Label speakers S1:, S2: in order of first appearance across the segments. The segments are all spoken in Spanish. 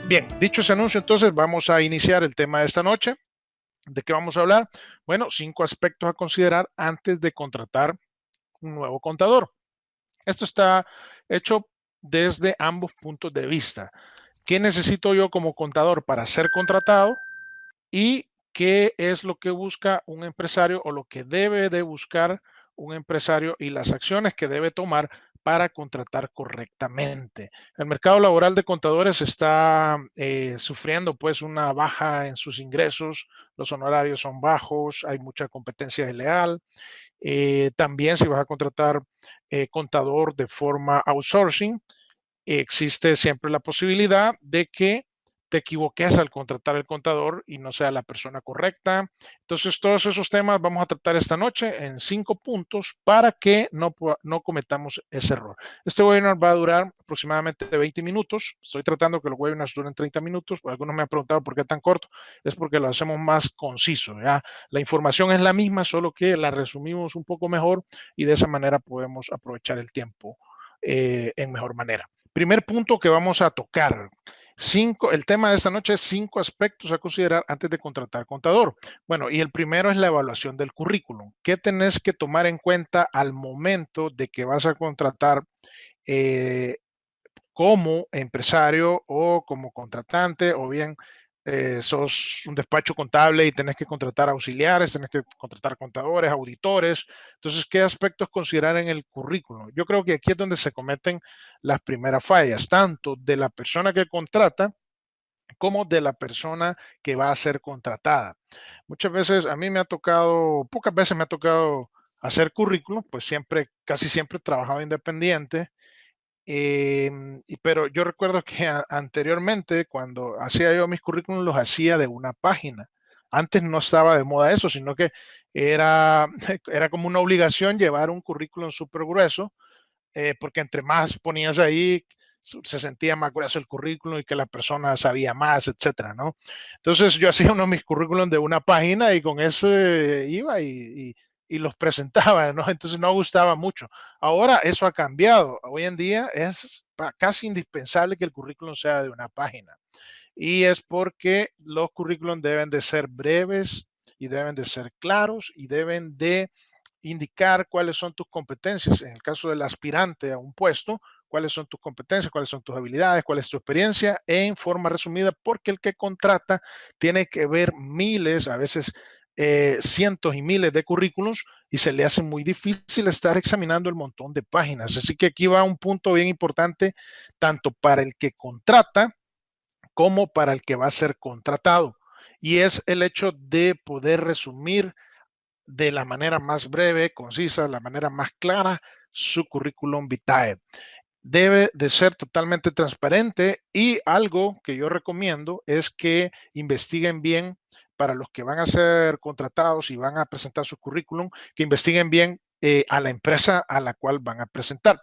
S1: Bien, dicho ese anuncio, entonces vamos a iniciar el tema de esta noche. ¿De qué vamos a hablar? Bueno, 5 aspectos a considerar antes de contratar un nuevo contador. Esto está hecho desde ambos puntos de vista. ¿Qué necesito yo como contador para ser contratado? ¿Y qué es lo que busca un empresario o lo que debe de buscar un empresario y las acciones que debe tomar para contratar correctamente? El mercado laboral de contadores está sufriendo pues una baja en sus ingresos, los honorarios son bajos, hay mucha competencia desleal. También si vas a contratar contador de forma outsourcing, existe siempre la posibilidad de que te equivoques al contratar el contador y no sea la persona correcta. Entonces, todos esos temas vamos a tratar esta noche en 5 puntos para que no cometamos ese error. Este webinar va a durar aproximadamente 20 minutos. Estoy tratando que los webinars duren 30 minutos. Algunos me han preguntado por qué tan corto. Es porque lo hacemos más conciso. ¿Ya? La información es la misma, solo que la resumimos un poco mejor y de esa manera podemos aprovechar el tiempo en mejor manera. Primer punto que vamos a tocar. El tema de esta noche es 5 aspectos a considerar antes de contratar contador. Bueno, y el primero es la evaluación del currículum. ¿Qué tenés que tomar en cuenta al momento de que vas a contratar eh, como empresario o como contratante, o bien sos un despacho contable y tenés que contratar auxiliares, tenés que contratar contadores, auditores? Entonces, ¿qué aspectos considerar en el currículum? Yo creo que aquí es donde se cometen las primeras fallas, tanto de la persona que contrata como de la persona que va a ser contratada. Muchas veces a mí me ha tocado, pocas veces me ha tocado hacer currículum, pues siempre, casi siempre he trabajado independiente. Pero yo recuerdo que anteriormente, cuando hacía yo mis currículums, los hacía de una página. Antes no estaba de moda eso, sino que era, era como una obligación llevar un currículum súper grueso, porque entre más ponías ahí, se sentía más grueso el currículum y que la persona sabía más, etcétera, ¿no? Entonces yo hacía uno de mis currículums de una página y con eso iba y los presentaba, ¿no? Entonces no gustaba mucho. Ahora eso ha cambiado. Hoy en día es casi indispensable que el currículum sea de una página. Y es porque los currículums deben de ser breves y deben de ser claros y deben de indicar cuáles son tus competencias. En el caso del aspirante a un puesto, cuáles son tus competencias, cuáles son tus habilidades, cuál es tu experiencia, en forma resumida, porque el que contrata tiene que ver miles, a veces cientos y miles de currículums y se le hace muy difícil estar examinando el montón de páginas. Así que aquí va un punto bien importante, tanto para el que contrata como para el que va a ser contratado. Y es el hecho de poder resumir de la manera más breve, concisa, la manera más clara, su currículum vitae. Debe de ser totalmente transparente y algo que yo recomiendo es que investiguen bien para los que van a ser contratados y van a presentar su currículum, que investiguen bien a la empresa a la cual van a presentar.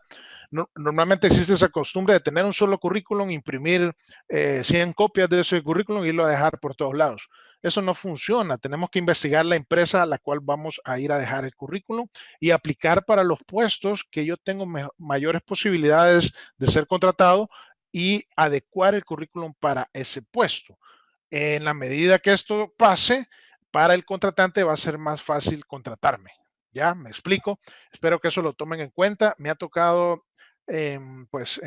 S1: Normalmente existe esa costumbre de tener un solo currículum, imprimir 100 copias de ese currículum y irlo a dejar por todos lados. Eso no funciona. Tenemos que investigar la empresa a la cual vamos a ir a dejar el currículum y aplicar para los puestos que yo tengo mayores posibilidades de ser contratado y adecuar el currículum para ese puesto. En la medida que esto pase, para el contratante va a ser más fácil contratarme. ¿Ya? ¿Me explico? Espero que eso lo tomen en cuenta. Me ha tocado, pues,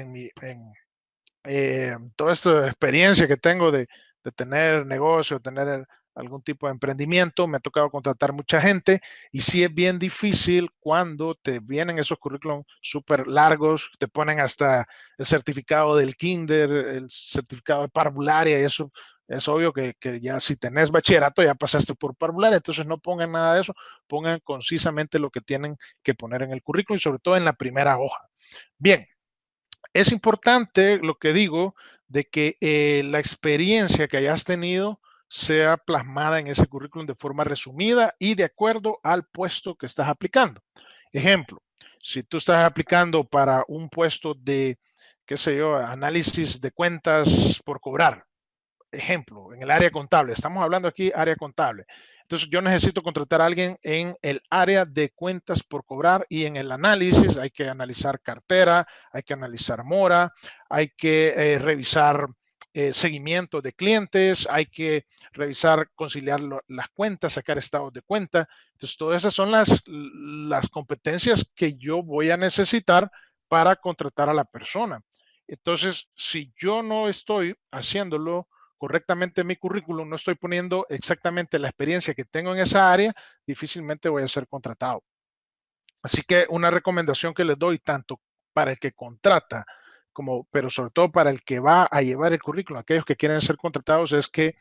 S1: toda esta experiencia que tengo de tener negocio, tener algún tipo de emprendimiento, me ha tocado contratar mucha gente y sí es bien difícil cuando te vienen esos currículums súper largos, te ponen hasta el certificado del kinder, el certificado de parvularia y eso. Es obvio que ya si tenés bachillerato ya pasaste por parvularia, entonces no pongan nada de eso, pongan concisamente lo que tienen que poner en el currículum y sobre todo en la primera hoja. Bien, es importante lo que digo de que la experiencia que hayas tenido sea plasmada en ese currículum de forma resumida y de acuerdo al puesto que estás aplicando. Ejemplo, si tú estás aplicando para un puesto de, qué sé yo, análisis de cuentas por cobrar, ejemplo, en el área contable, estamos hablando aquí área contable. Entonces yo necesito contratar a alguien en el área de cuentas por cobrar y en el análisis hay que analizar cartera, hay que analizar mora, hay que revisar seguimiento de clientes, hay que revisar, conciliar las cuentas, sacar estados de cuenta. Entonces, todas esas son las competencias que yo voy a necesitar para contratar a la persona. Entonces, si yo no estoy haciéndolo correctamente en mi currículum, no estoy poniendo exactamente la experiencia que tengo en esa área, difícilmente voy a ser contratado. Así que una recomendación que les doy tanto para el que contrata como, pero sobre todo para el que va a llevar el currículum, aquellos que quieren ser contratados, es que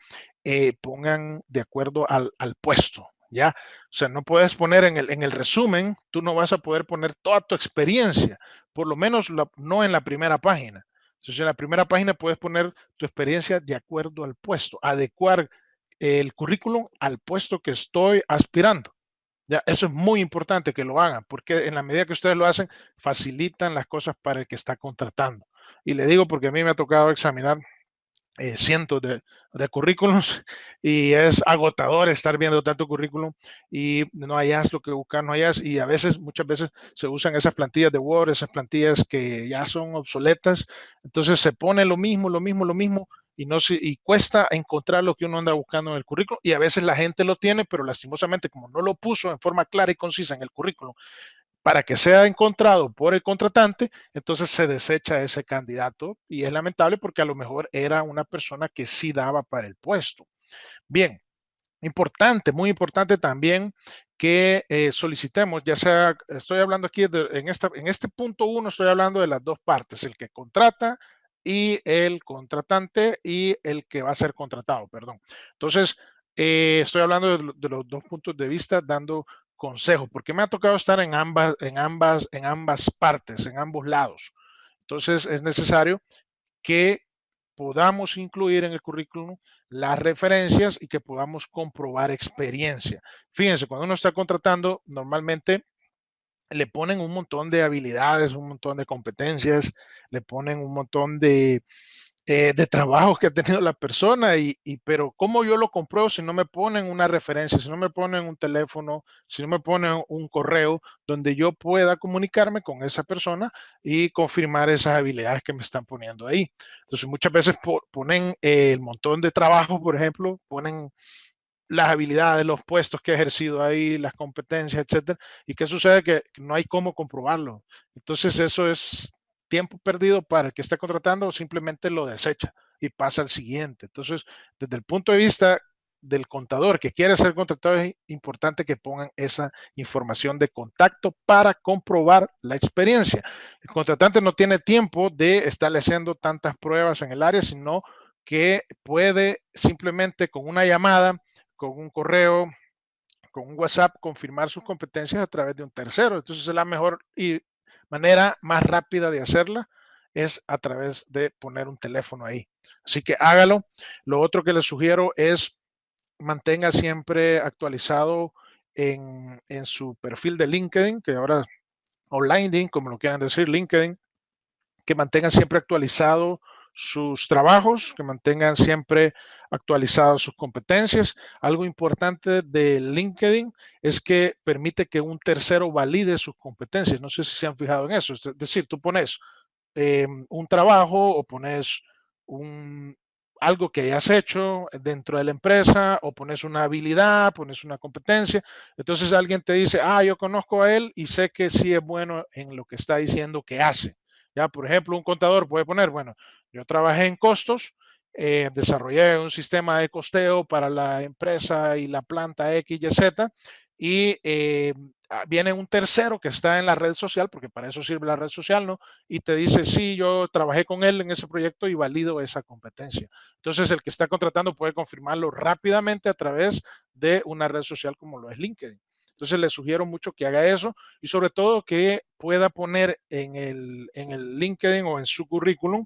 S1: pongan de acuerdo al puesto, ¿ya? O sea, no puedes poner en el resumen, tú no vas a poder poner toda tu experiencia, por lo menos no en la primera página. Entonces, en la primera página puedes poner tu experiencia de acuerdo al puesto, adecuar el currículum al puesto que estoy aspirando. Ya, eso es muy importante que lo hagan, porque en la medida que ustedes lo hacen, facilitan las cosas para el que está contratando. Y le digo porque a mí me ha tocado examinar cientos de currículums y es agotador estar viendo tanto currículum y no hayas lo que buscas, no hayas, y a veces, muchas veces se usan esas plantillas de Word, esas plantillas que ya son obsoletas, entonces se pone lo mismo, lo mismo, lo mismo y y cuesta encontrar lo que uno anda buscando en el currículum y a veces la gente lo tiene, pero lastimosamente como no lo puso en forma clara y concisa en el currículum para que sea encontrado por el contratante, entonces se desecha ese candidato y es lamentable porque a lo mejor era una persona que sí daba para el puesto. Bien, importante, muy importante también que solicitemos, ya sea, estoy hablando aquí en este punto uno, estoy hablando de las dos partes, el que contrata y el contratante y el que va a ser contratado, perdón. Entonces, estoy hablando de los dos puntos de vista, dando consejos, porque me ha tocado estar en ambas partes, en ambos lados. Entonces, es necesario que podamos incluir en el currículum las referencias y que podamos comprobar experiencia. Fíjense, cuando uno está contratando, normalmente le ponen un montón de habilidades, un montón de competencias, le ponen un montón de trabajos que ha tenido la persona, pero ¿cómo yo lo compruebo si no me ponen una referencia, si no me ponen un teléfono, si no me ponen un correo donde yo pueda comunicarme con esa persona y confirmar esas habilidades que me están poniendo ahí? Entonces, muchas veces ponen el montón de trabajo, por ejemplo, ponen las habilidades, los puestos que he ejercido ahí, las competencias, etcétera. ¿Y qué sucede? Que no hay cómo comprobarlo. Entonces, eso es tiempo perdido para el que está contratando o simplemente lo desecha y pasa al siguiente. Entonces, desde el punto de vista del contador que quiere ser contratado, es importante que pongan esa información de contacto para comprobar la experiencia. El contratante no tiene tiempo de estarle haciendo tantas pruebas en el área, sino que puede simplemente con una llamada, con un correo, con un WhatsApp, confirmar sus competencias a través de un tercero. Entonces, es la mejor y manera más rápida de hacerla es a través de poner un teléfono ahí. Así que hágalo. Lo otro que les sugiero es mantenga siempre actualizado en su perfil de LinkedIn, que ahora, o LinkedIn, como lo quieran decir, LinkedIn, que mantengan siempre actualizado sus trabajos, que mantengan siempre actualizadas sus competencias. Algo importante de LinkedIn es que permite que un tercero valide sus competencias. No sé si se han fijado en eso. Es decir, tú pones un trabajo o pones un, algo que hayas hecho dentro de la empresa o pones una habilidad, pones una competencia. Entonces alguien te dice, yo conozco a él y sé que sí es bueno en lo que está diciendo que hace. Ya, por ejemplo, un contador puede poner, bueno, yo trabajé en costos, desarrollé un sistema de costeo para la empresa y la planta X, Y, Z, y viene un tercero que está en la red social, porque para eso sirve la red social, ¿no? Y te dice, sí, yo trabajé con él en ese proyecto y valido esa competencia. Entonces, el que está contratando puede confirmarlo rápidamente a través de una red social como lo es LinkedIn. Entonces, le sugiero mucho que haga eso y sobre todo que pueda poner en el LinkedIn o en su currículum,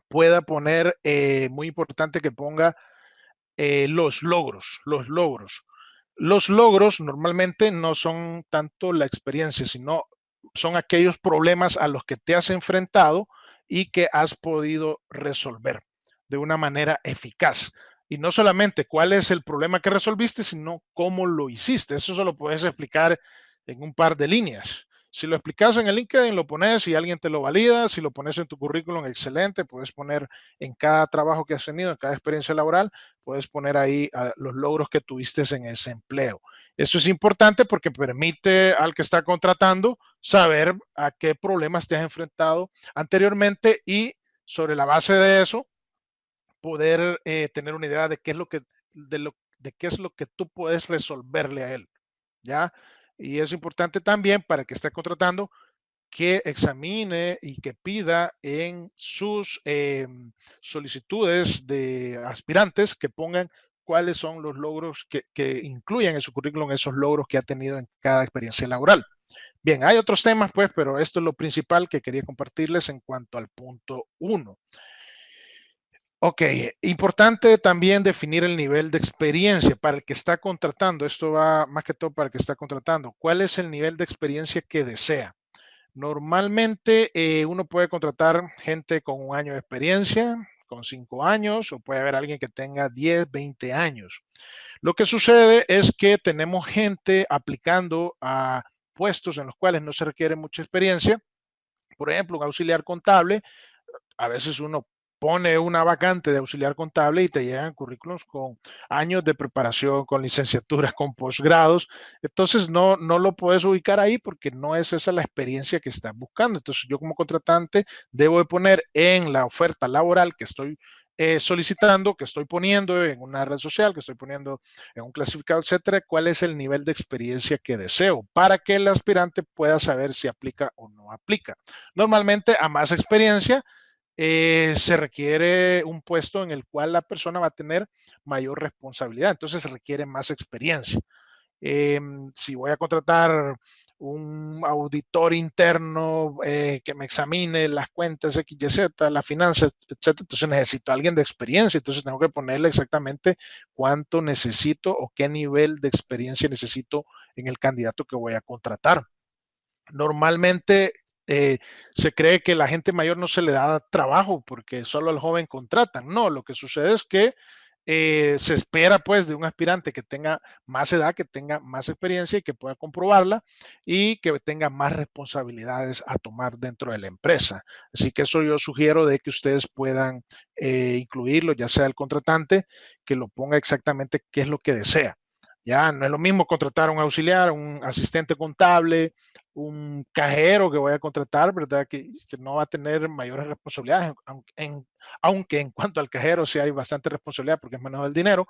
S1: pueda poner, muy importante que ponga los logros, los logros. Los logros normalmente no son tanto la experiencia, sino son aquellos problemas a los que te has enfrentado y que has podido resolver de una manera eficaz. Y no solamente cuál es el problema que resolviste, sino cómo lo hiciste. Eso se lo puedes explicar en un par de líneas. Si lo explicas en el LinkedIn, lo pones y alguien te lo valida. Si lo pones en tu currículum, excelente. Puedes poner en cada trabajo que has tenido, en cada experiencia laboral, puedes poner ahí los logros que tuviste en ese empleo. Eso es importante porque permite al que está contratando saber a qué problemas te has enfrentado anteriormente y sobre la base de eso poder tener una idea de qué es lo que de qué es lo que tú puedes resolverle a él, ¿ya? Y es importante también para el que esté contratando que examine y que pida en sus solicitudes de aspirantes que pongan cuáles son los logros que incluyan en su currículum esos logros que ha tenido en cada experiencia laboral. Bien, hay otros temas, pues, pero esto es lo principal que quería compartirles en cuanto al punto uno. Ok, importante también definir el nivel de experiencia para el que está contratando. Esto va más que todo para el que está contratando. ¿Cuál es el nivel de experiencia que desea? Normalmente uno puede contratar gente con 1 año de experiencia, con 5 años, o puede haber alguien que tenga 10, 20 años. Lo que sucede es que tenemos gente aplicando a puestos en los cuales no se requiere mucha experiencia. Por ejemplo, un auxiliar contable, a veces uno pone una vacante de auxiliar contable y te llegan currículums con años de preparación, con licenciaturas, con posgrados. Entonces no lo puedes ubicar ahí porque no es esa la experiencia que estás buscando. Entonces yo como contratante debo de poner en la oferta laboral que estoy solicitando, que estoy poniendo en una red social, que estoy poniendo en un clasificado, etcétera, cuál es el nivel de experiencia que deseo para que el aspirante pueda saber si aplica o no aplica. Normalmente a más experiencia, se requiere un puesto en el cual la persona va a tener mayor responsabilidad, entonces se requiere más experiencia. Si voy a contratar un auditor interno que me examine las cuentas X, Y, Z, las finanzas, etcétera, entonces necesito a alguien de experiencia, entonces tengo que ponerle exactamente cuánto necesito o qué nivel de experiencia necesito en el candidato que voy a contratar. Normalmente se cree que la gente mayor no se le da trabajo porque solo al joven contratan. No, lo que sucede es que se espera pues de un aspirante que tenga más edad, que tenga más experiencia y que pueda comprobarla y que tenga más responsabilidades a tomar dentro de la empresa. Así que eso yo sugiero de que ustedes puedan incluirlo, ya sea el contratante, que lo ponga exactamente qué es lo que desea. Ya no es lo mismo contratar a un auxiliar, un asistente contable, un cajero que voy a contratar, ¿verdad? Que no va a tener mayores responsabilidades, aunque en cuanto al cajero sí hay bastante responsabilidad porque es menos el dinero,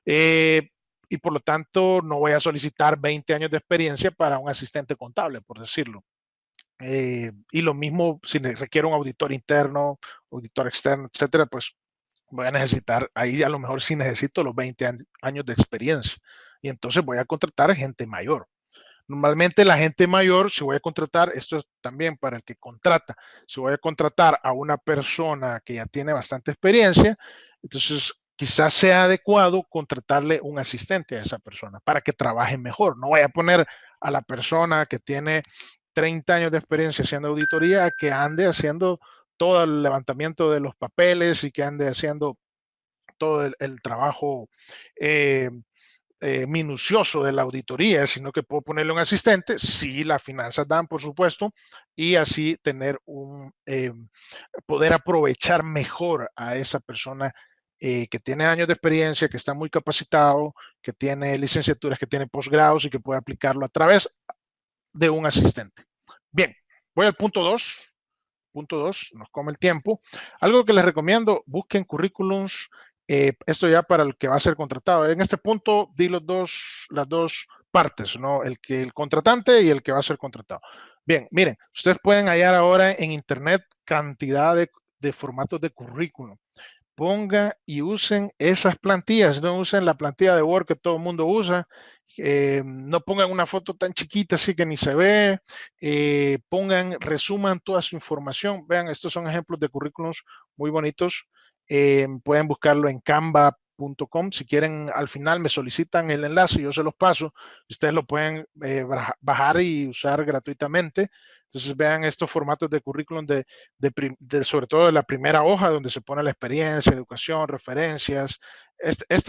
S1: eh, y por lo tanto no voy a solicitar 20 años de experiencia para un asistente contable, por decirlo. Y lo mismo si requiere un auditor interno, auditor externo, etcétera, pues voy a necesitar, ahí a lo mejor sí necesito los 20 años de experiencia. Y entonces voy a contratar gente mayor. Normalmente la gente mayor, si voy a contratar, esto es también para el que contrata, si voy a contratar a una persona que ya tiene bastante experiencia, entonces quizás sea adecuado contratarle un asistente a esa persona para que trabaje mejor. No voy a poner a la persona que tiene 30 años de experiencia haciendo auditoría que ande haciendo todo el levantamiento de los papeles y que ande haciendo todo el trabajo eh, minucioso de la auditoría, sino que puedo ponerle un asistente, si las finanzas dan, por supuesto, y así tener poder aprovechar mejor a esa persona que tiene años de experiencia, que está muy capacitado, que tiene licenciaturas, que tiene posgrados y que puede aplicarlo a través de un asistente. Bien, voy al punto 2. Punto 2, nos come el tiempo. Algo que les recomiendo, busquen currículums, esto ya para el que va a ser contratado. En este punto di las dos partes, ¿no? El contratante y el que va a ser contratado. Bien, miren, ustedes pueden hallar ahora en internet cantidad de formatos de currículum. Ponga y usen esas plantillas, no usen la plantilla de Word que todo el mundo usa, no pongan una foto tan chiquita así que ni se ve, resuman toda su información. Vean, estos son ejemplos de currículums muy bonitos. Pueden buscarlo en canva.com. Si quieren, al final me solicitan el enlace, yo se los paso. Ustedes lo pueden bajar y usar gratuitamente. Entonces vean estos formatos de currículum sobre todo de la primera hoja donde se pone la experiencia, educación, referencias.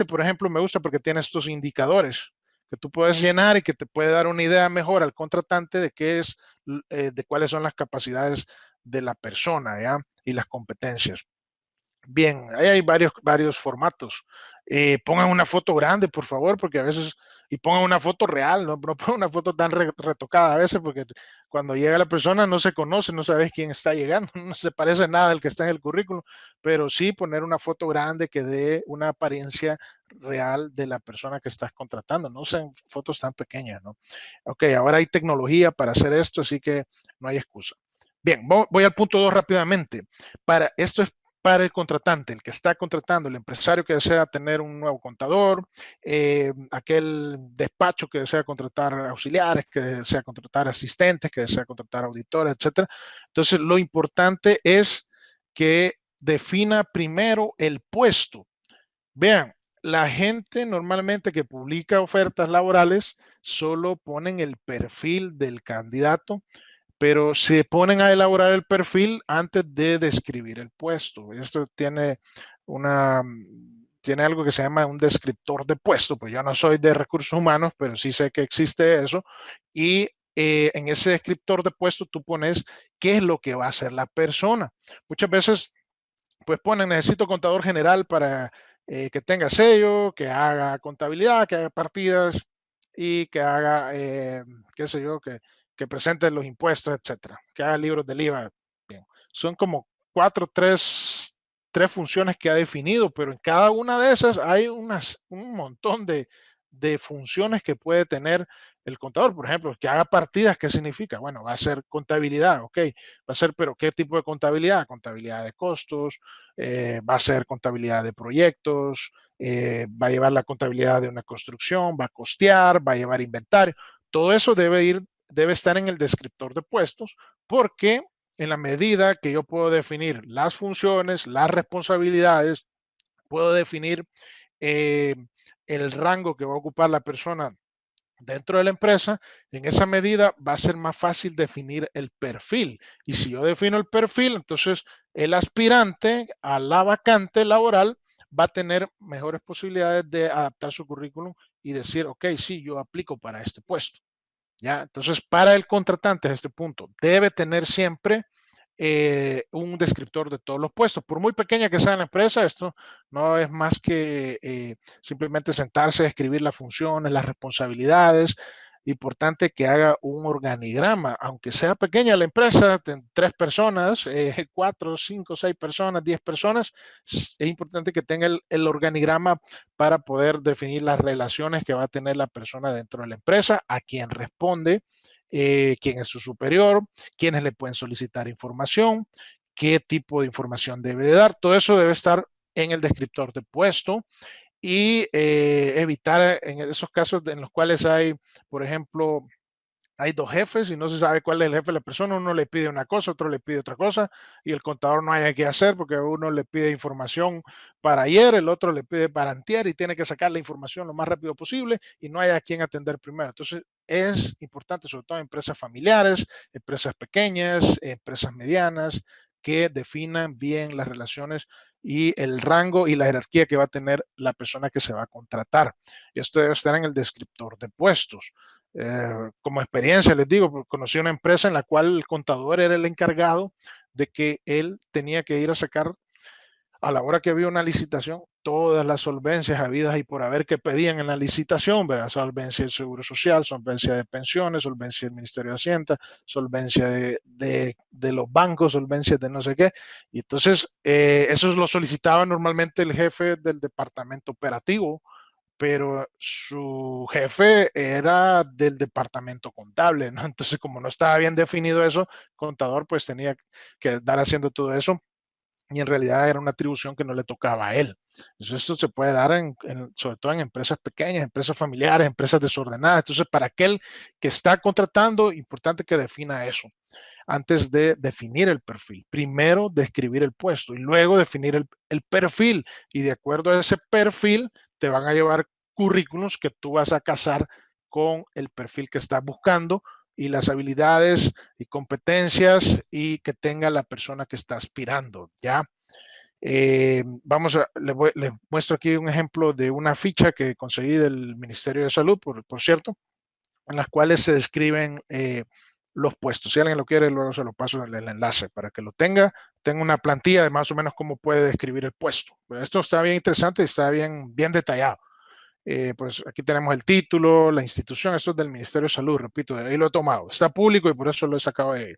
S1: Por ejemplo, me gusta porque tiene estos indicadores que tú puedes llenar y que te puede dar una idea mejor al contratante de qué es de cuáles son las capacidades de la persona, ¿ya? Y las competencias. Bien, ahí hay varios formatos. Pongan una foto grande, por favor, porque a veces, y pongan una foto real, no pongan una foto tan retocada a veces, porque cuando llega la persona no se conoce, no sabes quién está llegando, no se parece nada al que está en el currículum, pero sí poner una foto grande que dé una apariencia real de la persona que estás contratando, no sean fotos tan pequeñas, ¿no? Ok, ahora hay tecnología para hacer esto, así que no hay excusa. Bien, voy al punto 2 rápidamente. Esto es para el contratante, el que está contratando, el empresario que desea tener un nuevo contador, aquel despacho que desea contratar auxiliares, que desea contratar asistentes, que desea contratar auditores, etcétera. Entonces, lo importante es que defina primero el puesto. Vean, la gente normalmente que publica ofertas laborales solo ponen el perfil del candidato, pero se ponen a elaborar el perfil antes de describir el puesto. Esto tiene algo que se llama un descriptor de puesto, pues yo no soy de recursos humanos, pero sí sé que existe eso. Y en ese descriptor de puesto tú pones qué es lo que va a hacer la persona. Muchas veces pues ponen, necesito contador general para que tenga sello, que haga contabilidad, que haga partidas y que haga, qué sé yo, que presente los impuestos, etcétera, que haga libros del IVA. Bien. Son como tres funciones que ha definido, pero en cada una de esas hay un montón de funciones que puede tener el contador. Por ejemplo, que haga partidas, ¿qué significa? Bueno, va a ser contabilidad, ok, va a ser, pero ¿qué tipo de contabilidad? Contabilidad de costos, va a ser contabilidad de proyectos, va a llevar la contabilidad de una construcción, va a costear, va a llevar inventario. Todo eso debe estar en el descriptor de puestos, porque en la medida que yo puedo definir las funciones, las responsabilidades, puedo definir eh, el rango que va a ocupar la persona dentro de la empresa, en esa medida va a ser más fácil definir el perfil. Y si yo defino el perfil, entonces el aspirante a la vacante laboral va a tener mejores posibilidades de adaptar su currículum y decir, ok, sí, yo aplico para este puesto. ¿Ya? Entonces, para el contratante a este punto, debe tener siempre un descriptor de todos los puestos. Por muy pequeña que sea la empresa, esto no es más que simplemente sentarse a escribir las funciones, las responsabilidades. Importante que haga un organigrama, aunque sea pequeña la empresa, 3 personas, 4, 5, 6 personas, 10 personas, es importante que tenga el organigrama para poder definir las relaciones que va a tener la persona dentro de la empresa, a quién responde, quién es su superior, quiénes le pueden solicitar información, qué tipo de información debe de dar. Todo eso debe estar en el descriptor de puesto y evitar en esos casos en los cuales hay, por ejemplo, hay dos jefes y no se sabe cuál es el jefe de la persona. Uno le pide una cosa, otro le pide otra cosa y el contador no haya qué hacer porque uno le pide información para ayer, el otro le pide para antier y tiene que sacar la información lo más rápido posible y no hay a quien atender primero. Entonces es importante, sobre todo en empresas familiares, empresas pequeñas, empresas medianas, que definan bien las relaciones y el rango y la jerarquía que va a tener la persona que se va a contratar. Y esto debe estar en el descriptor de puestos. Como experiencia, les digo, conocí una empresa en la cual el contador era el encargado de que él tenía que ir a sacar a la hora que había una licitación todas las solvencias habidas y por haber que pedían en la licitación, ¿verdad? Solvencia del Seguro Social, solvencia de pensiones, solvencia del Ministerio de Hacienda, solvencia de los bancos, solvencia de no sé qué. Y entonces, eso lo solicitaba normalmente el jefe del departamento operativo, pero su jefe era del departamento contable, ¿no? Entonces, como no estaba bien definido eso, contador pues tenía que estar haciendo todo eso y en realidad era una atribución que no le tocaba a él. Entonces, esto se puede dar sobre todo en empresas pequeñas, empresas familiares, empresas desordenadas. Entonces, para aquel que está contratando, importante que defina eso antes de definir el perfil. Primero describir el puesto y luego definir el perfil. Y de acuerdo a ese perfil, te van a llevar currículos que tú vas a casar con el perfil que estás buscando y las habilidades y competencias y que tenga la persona que está aspirando, ¿ya? Les muestro aquí un ejemplo de una ficha que conseguí del Ministerio de Salud, por cierto, en las cuales se describen los puestos. Si alguien lo quiere, luego se lo paso el enlace para que lo tenga. Tengo una plantilla de más o menos cómo puede describir el puesto. Esto está bien interesante y está bien detallado. Pues aquí tenemos el título, la institución, esto es del Ministerio de Salud, repito, de ahí lo he tomado. Está público y por eso lo he sacado de ahí.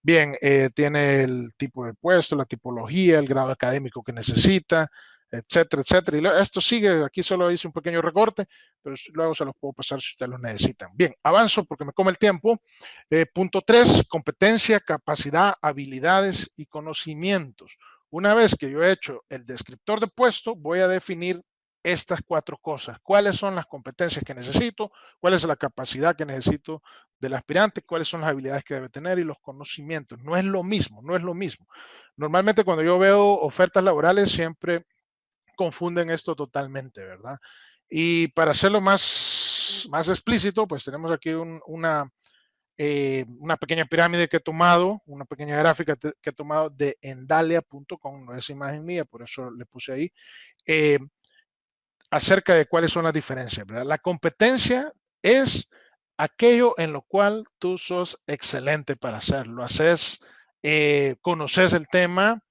S1: Bien, tiene el tipo de puesto, la tipología, el grado académico que necesita, etcétera, etcétera. Y esto sigue, aquí solo hice un pequeño recorte, pero luego se los puedo pasar si ustedes lo necesitan. Bien, avanzo porque me come el tiempo. Punto 3, competencia, capacidad, habilidades y conocimientos. Una vez que yo he hecho el descriptor de puesto, voy a definir estas 4 cosas. ¿Cuáles son las competencias que necesito? ¿Cuál es la capacidad que necesito del aspirante? ¿Cuáles son las habilidades que debe tener? Y los conocimientos. No es lo mismo, no es lo mismo. Normalmente cuando yo veo ofertas laborales siempre confunden esto totalmente, ¿verdad? Y para hacerlo más explícito, pues tenemos aquí una pequeña pirámide que he tomado, una pequeña gráfica que he tomado de endalia.com, no es imagen mía, por eso le puse ahí. Acerca de cuáles son las diferencias, ¿verdad? La competencia es aquello en lo cual tú sos excelente para hacerlo. Haces, conoces el tema,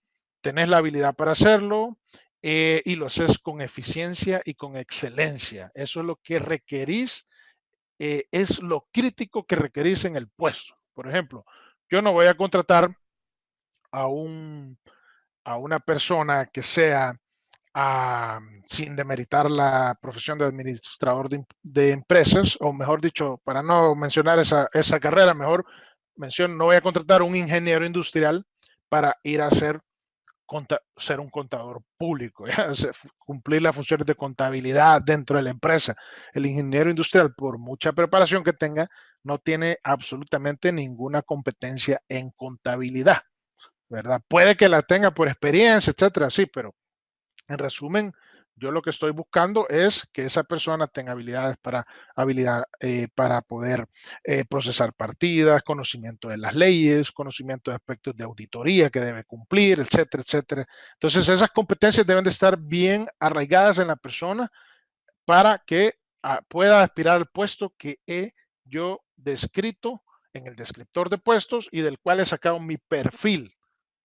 S1: tenés la habilidad para hacerlo y lo haces con eficiencia y con excelencia. Eso es lo que requerís, es lo crítico que requerís en el puesto. Por ejemplo, yo no voy a contratar a, a una persona que sea sin demeritar la profesión de administrador de empresas, o mejor dicho, para no mencionar esa carrera, mejor menciono, no voy a contratar a un ingeniero industrial para ir a ser un contador público, ¿ya? Cumplir las funciones de contabilidad dentro de la empresa. El ingeniero industrial, por mucha preparación que tenga, no tiene absolutamente ninguna competencia en contabilidad, ¿verdad? Puede que la tenga por experiencia, etcétera, sí, pero en resumen, yo lo que estoy buscando es que esa persona tenga para poder procesar partidas, conocimiento de las leyes, conocimiento de aspectos de auditoría que debe cumplir, etcétera, etcétera. Entonces, esas competencias deben de estar bien arraigadas en la persona para que pueda aspirar al puesto que he yo descrito en el descriptor de puestos y del cual he sacado mi perfil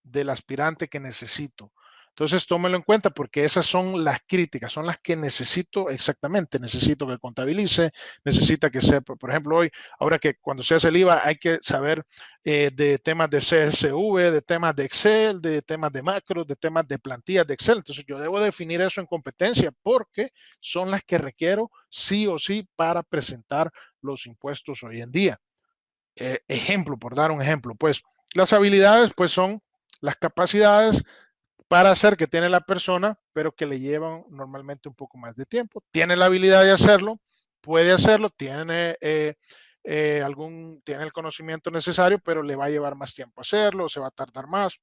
S1: del aspirante que necesito. Entonces, tómelo en cuenta porque esas son las críticas, son las que necesito exactamente. Necesito que contabilice, necesita que sepa, por ejemplo, hoy, ahora que cuando se hace el IVA, hay que saber de temas de CSV, de temas de Excel, de temas de macros, de temas de plantillas de Excel. Entonces, yo debo definir eso en competencia porque son las que requiero sí o sí para presentar los impuestos hoy en día. Ejemplo, por dar un ejemplo, pues las habilidades pues son las capacidades para hacer que tiene la persona, pero que le llevan normalmente un poco más de tiempo. Tiene la habilidad de hacerlo, puede hacerlo, tiene el conocimiento necesario, pero le va a llevar más tiempo hacerlo, se va a tardar más,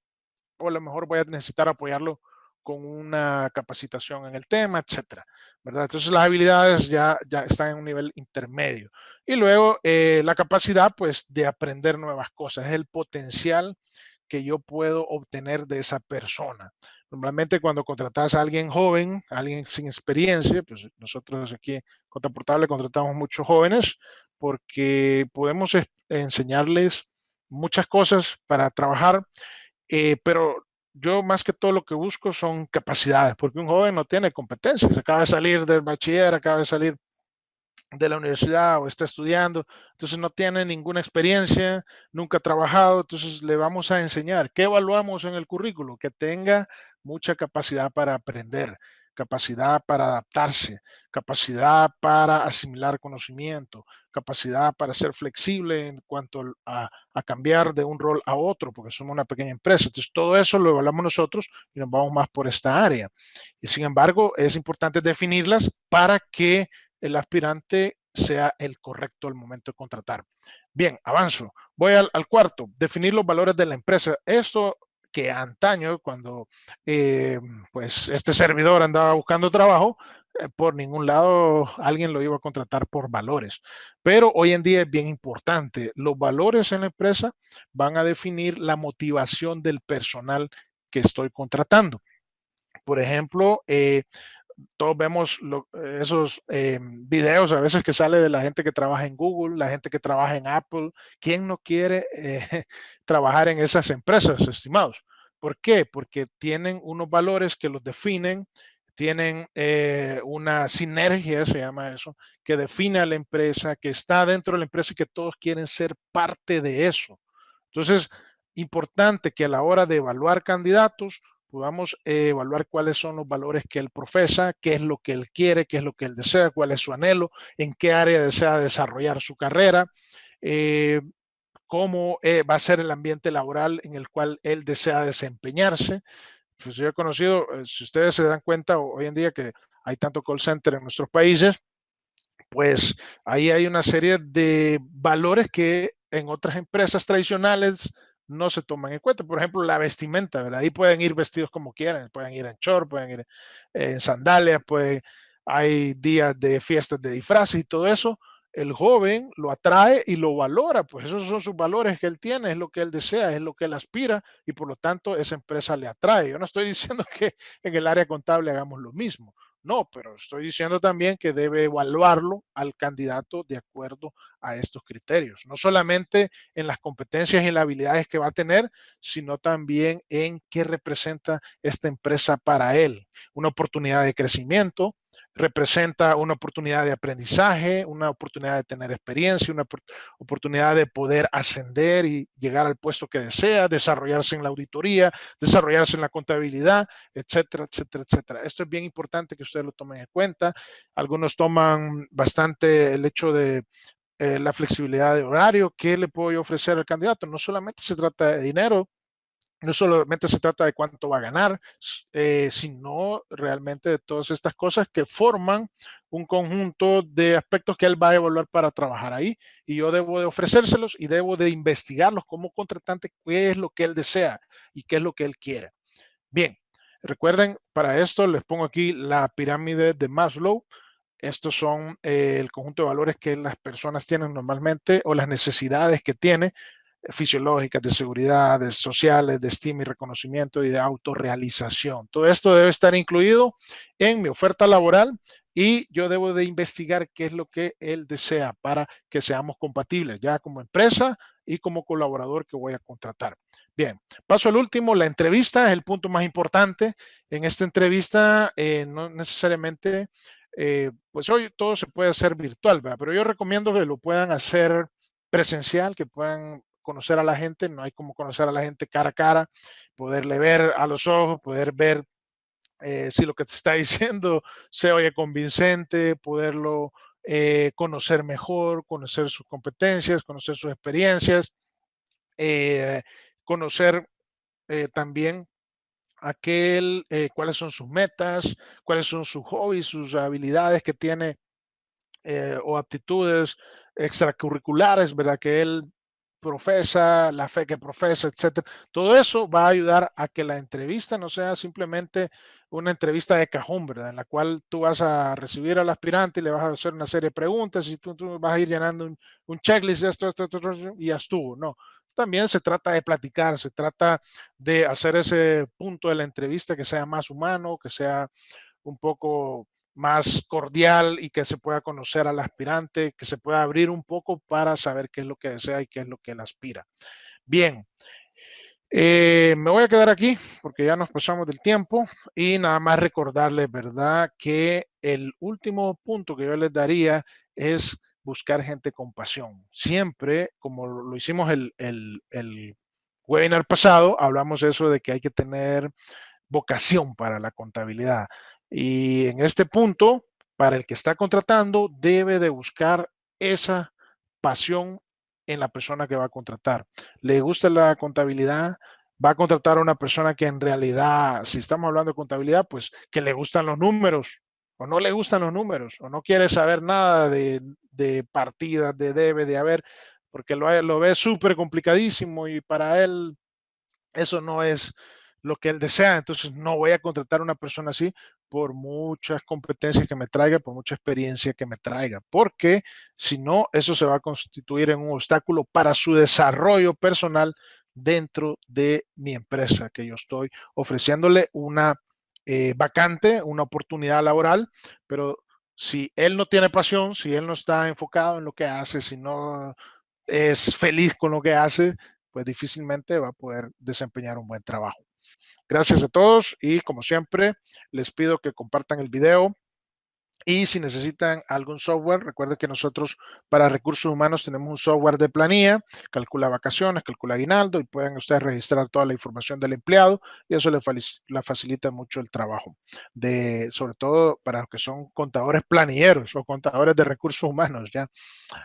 S1: o a lo mejor voy a necesitar apoyarlo con una capacitación en el tema, etcétera, ¿verdad? Entonces las habilidades ya están en un nivel intermedio. Y luego la capacidad, pues, de aprender nuevas cosas, es el potencial que yo puedo obtener de esa persona. Normalmente cuando contratas a alguien joven, a alguien sin experiencia, pues nosotros aquí en Contraportable contratamos muchos jóvenes porque podemos enseñarles muchas cosas para trabajar, pero yo más que todo lo que busco son capacidades, porque un joven no tiene competencias, acaba de salir del bachiller, acaba de salir de la universidad o está estudiando, entonces no tiene ninguna experiencia, nunca ha trabajado, entonces le vamos a enseñar. ¿Qué evaluamos en el currículo? Que tenga mucha capacidad para aprender, capacidad para adaptarse, capacidad para asimilar conocimiento, capacidad para ser flexible en cuanto a cambiar de un rol a otro, porque somos una pequeña empresa. Entonces todo eso lo evaluamos nosotros y nos vamos más por esta área. Y sin embargo, es importante definirlas para que el aspirante sea el correcto al momento de contratar. Bien, avanzo. Voy al cuarto, definir los valores de la empresa. Esto que antaño, cuando pues este servidor andaba buscando trabajo, por ningún lado alguien lo iba a contratar por valores. Pero hoy en día es bien importante. Los valores en la empresa van a definir la motivación del personal que estoy contratando. Por ejemplo, todos vemos esos videos a veces que sale de la gente que trabaja en Google, la gente que trabaja en Apple. ¿Quién no quiere trabajar en esas empresas, estimados? ¿Por qué? Porque tienen unos valores que los definen, tienen una sinergia, se llama eso, que define a la empresa, que está dentro de la empresa y que todos quieren ser parte de eso. Entonces, importante que a la hora de evaluar candidatos, podamos evaluar cuáles son los valores que él profesa, qué es lo que él quiere, qué es lo que él desea, cuál es su anhelo, en qué área desea desarrollar su carrera, eh, cómo va a ser el ambiente laboral en el cual él desea desempeñarse. Pues yo he conocido, si ustedes se dan cuenta hoy en día que hay tanto call center en nuestros países, pues ahí hay una serie de valores que en otras empresas tradicionales no se toman en cuenta. Por ejemplo, la vestimenta, ¿verdad? Ahí pueden ir vestidos como quieran, pueden ir en short, pueden ir en sandalias, hay días de fiestas de disfraces y todo eso. El joven lo atrae y lo valora, pues esos son sus valores que él tiene, es lo que él desea, es lo que él aspira y por lo tanto esa empresa le atrae. Yo no estoy diciendo que en el área contable hagamos lo mismo, no, pero estoy diciendo también que debe evaluarlo al candidato de acuerdo a estos criterios, no solamente en las competencias y las habilidades que va a tener, sino también en qué representa esta empresa para él. Una oportunidad de crecimiento, representa una oportunidad de aprendizaje, una oportunidad de tener experiencia, una oportunidad de poder ascender y llegar al puesto que desea, desarrollarse en la auditoría, desarrollarse en la contabilidad, etcétera, etcétera, etcétera. Esto es bien importante que ustedes lo tomen en cuenta. Algunos toman bastante el hecho de la flexibilidad de horario. ¿Qué le puedo yo ofrecer al candidato? No solamente se trata de dinero, no solamente se trata de cuánto va a ganar, sino realmente de todas estas cosas que forman un conjunto de aspectos que él va a evaluar para trabajar ahí. Y yo debo de ofrecérselos y debo de investigarlos como contratante, qué es lo que él desea y qué es lo que él quiere. Bien, recuerden, para esto les pongo aquí la pirámide de Maslow. Estos son el conjunto de valores que las personas tienen normalmente o las necesidades que tienen fisiológicas, de seguridad, de sociales, de estima y reconocimiento y de autorrealización. Todo esto debe estar incluido en mi oferta laboral y yo debo de investigar qué es lo que él desea para que seamos compatibles ya como empresa y como colaborador que voy a contratar. Bien, paso al último, la entrevista es el punto más importante. En esta entrevista no necesariamente, pues hoy todo se puede hacer virtual, ¿verdad? Pero yo recomiendo que lo puedan hacer presencial, que puedan conocer a la gente, no hay como conocer a la gente cara a cara, poderle ver a los ojos, poder ver si lo que te está diciendo se oye convincente, poderlo conocer mejor, conocer sus competencias, conocer sus experiencias, eh, conocer también cuáles son sus metas, cuáles son sus hobbies, sus habilidades que tiene o aptitudes extracurriculares, ¿verdad? Que él profesa, la fe que profesa, etcétera. Todo eso va a ayudar a que la entrevista no sea simplemente una entrevista de cajón, ¿verdad? En la cual tú vas a recibir al aspirante y le vas a hacer una serie de preguntas y tú vas a ir llenando un checklist, esto, y ya estuvo. No, también se trata de platicar, se trata de hacer ese punto de la entrevista que sea más humano, que sea un poco más cordial y que se pueda conocer al aspirante, que se pueda abrir un poco para saber qué es lo que desea y qué es lo que él aspira. Bien, me voy a quedar aquí porque ya nos pasamos del tiempo y nada más recordarles, ¿verdad? Que el último punto que yo les daría es buscar gente con pasión. Siempre, como lo hicimos el webinar pasado, hablamos eso de que hay que tener vocación para la contabilidad. Y en este punto, para el que está contratando, debe de buscar esa pasión en la persona que va a contratar. Le gusta la contabilidad, va a contratar a una persona que en realidad, si estamos hablando de contabilidad, pues que le gustan los números o no le gustan los números o no quiere saber nada de partidas, de debe, de haber, porque lo ve súper complicadísimo y para él eso no es lo que él desea. Entonces, no voy a contratar a una persona así por muchas competencias que me traiga, por mucha experiencia que me traiga, porque si no, eso se va a constituir en un obstáculo para su desarrollo personal dentro de mi empresa, que yo estoy ofreciéndole una vacante, una oportunidad laboral, pero si él no tiene pasión, si él no está enfocado en lo que hace, si no es feliz con lo que hace, pues difícilmente va a poder desempeñar un buen trabajo. Gracias a todos y como siempre, les pido que compartan el video, y si necesitan algún software, recuerden que nosotros para recursos humanos tenemos un software de planilla, calcula vacaciones, calcula aguinaldo y pueden ustedes registrar toda la información del empleado y eso les facilita mucho el trabajo, sobre todo para los que son contadores planilleros o contadores de recursos humanos, ¿ya?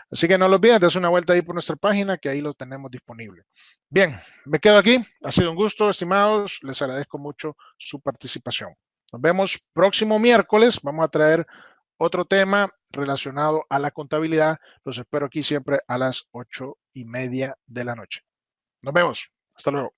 S1: Así que no lo olviden, dense una vuelta ahí por nuestra página que ahí lo tenemos disponible. Bien, me quedo aquí. Ha sido un gusto, estimados. Les agradezco mucho su participación. Nos vemos próximo miércoles. Vamos a traer otro tema relacionado a la contabilidad. Los espero aquí siempre a las 8:30 de la noche. Nos vemos. Hasta luego.